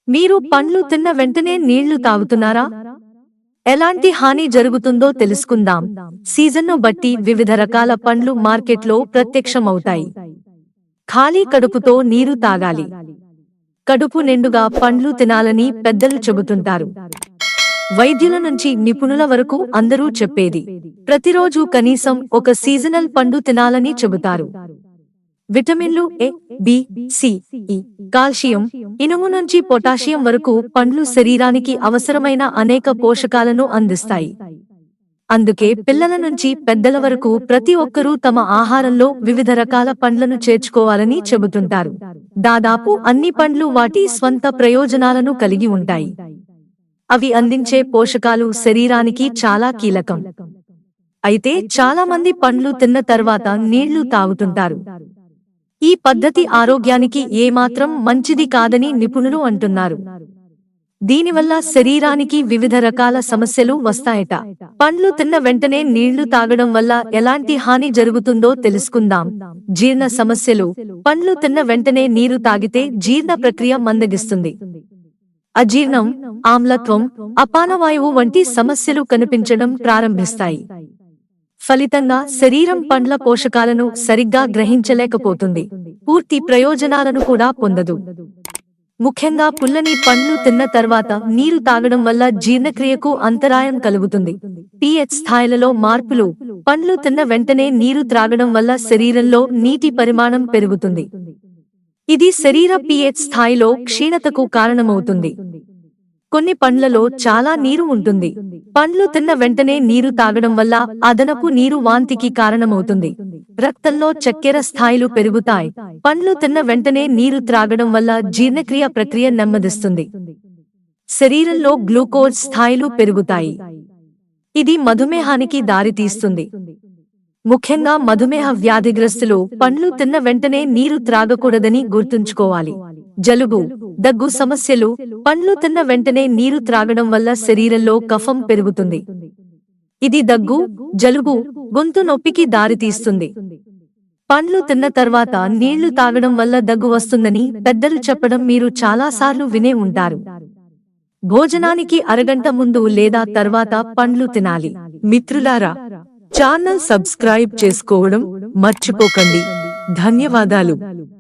మీరు పండ్లు తిన్న వెంటనే నీళ్లు తాగుతున్నారా? ఎలాంటి హాని జరుగుతుందో తెలుసుకుందాం. సీజన్ను బట్టి వివిధ రకాల పండ్లు మార్కెట్లో ప్రత్యక్షమవుతాయి. ఖాళీ కడుపుతో నీరు తాగాలి. కడుపు నిండుగా పండ్లు తినాలని పెద్దలు చెబుతుంటారు. వైద్యుల నుంచి నిపుణుల వరకు అందరూ చెప్పేది ప్రతిరోజు కనీసం ఒక సీజనల్ పండు తినాలని చెబుతారు. విటమిన్లు ఏ, బి, సి, ఇ, కాల్షియం, ఇనుము నుంచి పొటాషియం వరకు పండ్లు శరీరానికి అవసరమైన అనేక పోషకాలను అందిస్తాయి. అందుకే పిల్లల నుంచి పెద్దల వరకు ప్రతి ఒక్కరూ తమ ఆహారంలో వివిధ రకాల పండ్లను చేర్చుకోవాలని చెబుతుంటారు. దాదాపు అన్ని పండ్లు వాటి స్వంత ప్రయోజనాలను కలిగి ఉంటాయి. అవి అందించే పోషకాలు శరీరానికి చాలా కీలకం. అయితే చాలా మంది పండ్లు తిన్న తర్వాత నీళ్లు తాగుతుంటారు. ఈ పద్ధతి ఆరోగ్యానికి ఏమాత్రం మంచిది కాదని నిపుణులు అంటున్నారు. దీనివల్ల శరీరానికి వివిధ రకాల సమస్యలు వస్తాయట. పండ్లు తిన్న వెంటనే నీళ్లు తాగడం వల్ల ఎలాంటి హాని జరుగుతుందో తెలుసుకుందాం. జీర్ణ సమస్యలు. పండ్లు తిన్న వెంటనే నీరు తాగితే జీర్ణ ప్రక్రియ మందగిస్తుంది. అజీర్ణం, ఆమ్లత్వం, అపానవాయువు వంటి సమస్యలు కనిపించడం ప్రారంభిస్తాయి. ఫలితంగా శరీరం పండ్ల పోషకాలను సరిగ్గా గ్రహించలేకపోతుంది. పూర్తి ప్రయోజనాలను కూడా పొందదు. ముఖ్యంగా పుల్లని పండ్లు తిన్న తర్వాత నీరు తాగడం వల్ల జీర్ణక్రియకు అంతరాయం కలుగుతుంది. pH స్థాయిలలో మార్పులు. పండ్లు తిన్న వెంటనే నీరు త్రాగడం వల్ల శరీరంలో నీటి పరిమాణం పెరుగుతుంది. ఇది శరీర pH స్థాయిలో క్షీణతకు కారణమవుతుంది. కొన్ని పండ్లలో చాలా నీరు ఉంటుంది. పండ్లు తిన్న వెంటనే నీరు తాగడం వల్ల అదనపు నీరు వాంతికి కారణమవుతుంది. రక్తంలో చక్కెర స్థాయిలు పెరుగుతాయి. పండ్లు తిన్న వెంటనే నీరు త్రాగడం వల్ల జీర్ణక్రియ ప్రక్రియ నెమ్మదిస్తుంది. శరీరంలో గ్లూకోజ్ స్థాయిలు పెరుగుతాయి. ఇది మధుమేహానికి దారితీస్తుంది. ముఖ్యంగా మధుమేహ వ్యాధిగ్రస్తులు పండ్లు తిన్న వెంటనే నీరు త్రాగకూడదని గుర్తుంచుకోవాలి. జలుబు, దగ్గు సమస్యలు. పండ్లు తిన్న వెంటనే నీరు త్రాగడం వల్ల శరీరంలో కఫం పెరుగుతుంది. ఇది దగ్గు, జలుబు, గొంతు నొప్పికి దారితీస్తుంది. పండ్లు తిన్న తర్వాత నీళ్లు తాగడం వల్ల దగ్గు వస్తుందని పెద్దలు చెప్పడం మీరు చాలాసార్లు వినే ఉంటారు. భోజనానికి అరగంట ముందు లేదా తర్వాత పండ్లు తినాలి. మిత్రులారా, ఛానల్ సబ్స్క్రైబ్ చేసుకోవడం మర్చిపోకండి. ధన్యవాదాలు.